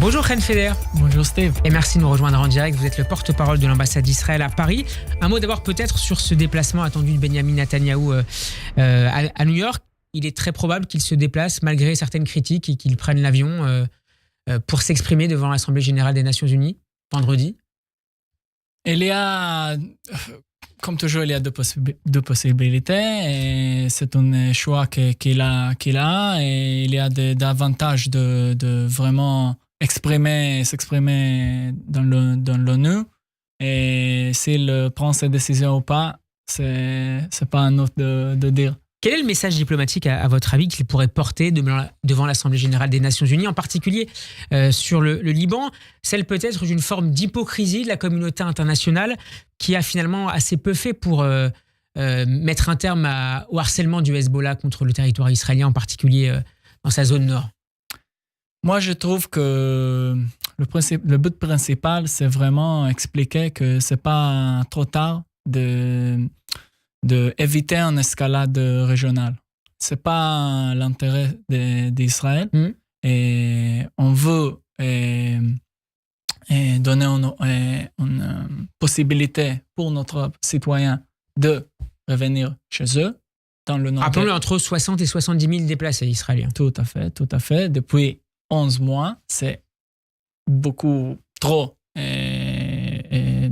Bonjour Chen Feder. Bonjour Steve. Et merci de nous rejoindre en direct. Vous êtes le porte-parole de l'ambassade d'Israël à Paris. Un mot d'abord peut-être sur ce déplacement attendu de Benjamin Netanyahou à New York. Il est très probable qu'il se déplace malgré certaines critiques et qu'il prenne l'avion pour s'exprimer devant l'Assemblée générale des Nations Unies vendredi. Il y a, comme toujours, il y a deux possibilités. Et c'est un choix qu'il a et il y a des avantages de vraiment s'exprimer dans l'ONU. Et s'il prend cette décision ou pas, c'est pas à nous de dire. Quel est le message diplomatique, à votre avis, qu'il pourrait porter devant l'Assemblée générale des Nations Unies, en particulier sur le Liban, celle peut-être d'une forme d'hypocrisie de la communauté internationale qui a finalement assez peu fait pour mettre un terme au harcèlement du Hezbollah contre le territoire israélien, en particulier dans sa zone nord? Moi, je trouve que le but principal, c'est vraiment expliquer que c'est pas trop tard d'éviter une escalade régionale. C'est pas l'intérêt d'Israël. Et on veut donner une possibilité pour notre citoyen de revenir chez eux dans le nord. Rappelons-le, entre 60 et 70 000 déplacés israéliens. Tout à fait. Depuis 11 mois, c'est beaucoup trop. C'est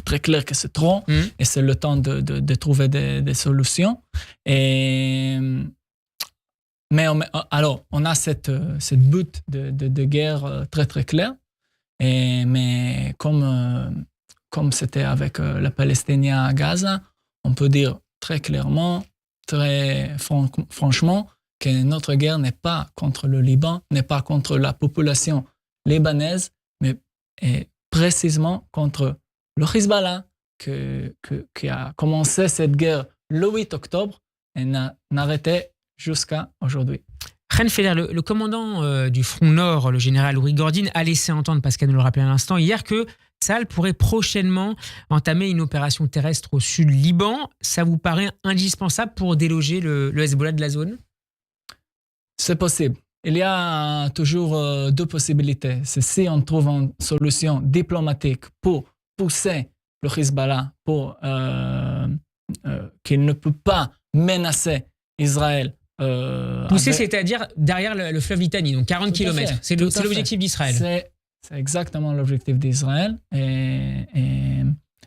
très clair que c'est trop et c'est le temps de trouver des solutions. Alors, on a cette but de guerre très très clair, mais comme c'était avec les Palestiniens à Gaza, on peut dire très clairement, très franchement, que notre guerre n'est pas contre le Liban, n'est pas contre la population libanaise, mais est précisément contre le Hezbollah qui a commencé cette guerre le 8 octobre et n'a arrêté jusqu'à aujourd'hui. Chen Feder, le commandant du front nord, le général Uri Gordine, a laissé entendre, Pascal nous le rappelait à l'instant, hier que Tsahal pourrait prochainement entamer une opération terrestre au sud Liban. Ça vous paraît indispensable pour déloger le Hezbollah de la zone? C'est possible. Il y a toujours deux possibilités. C'est si on trouve une solution diplomatique pour pousser le Hezbollah pour qu'il ne peut pas menacer Israël. Pousser, c'est-à-dire derrière le fleuve Litani, donc 40 km. C'est l'objectif d'Israël. C'est exactement l'objectif d'Israël. Et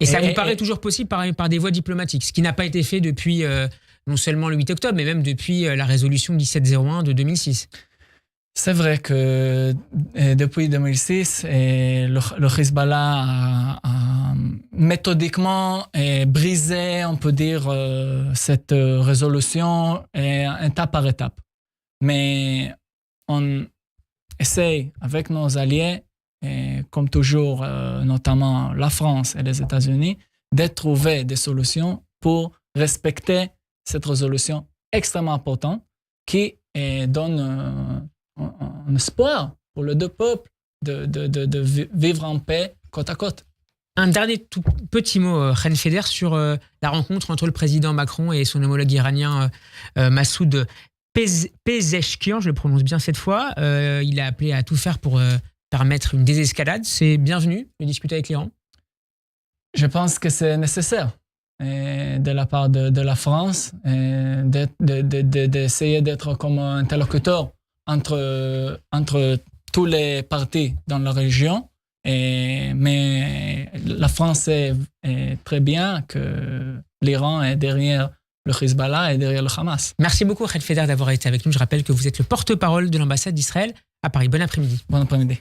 ça vous paraît toujours possible par des voies diplomatiques, ce qui n'a pas été fait depuis non seulement le 8 octobre, mais même depuis la résolution 1701 de 2006. C'est vrai que depuis 2006, le Hezbollah a méthodiquement brisé, on peut dire, cette résolution étape par étape. Mais on essaye avec nos alliés, comme toujours, notamment la France et les États-Unis, de trouver des solutions pour respecter cette résolution extrêmement importante qui donne un espoir pour les deux peuples de vivre en paix côte à côte. Un dernier tout petit mot, Chen Feder, sur la rencontre entre le président Macron et son homologue iranien Massoud Pezeshkian, je le prononce bien cette fois. Il a appelé à tout faire pour permettre une désescalade. C'est bienvenu de discuter avec l'Iran? Je pense que c'est nécessaire de la part de la France d'essayer d'être comme un interlocuteur entre tous les partis dans la région. Mais la France sait très bien que l'Iran est derrière le Hezbollah et derrière le Hamas. Merci beaucoup, Chen Feder, d'avoir été avec nous. Je rappelle que vous êtes le porte-parole de l'ambassade d'Israël à Paris. Bon après-midi. Bon après-midi.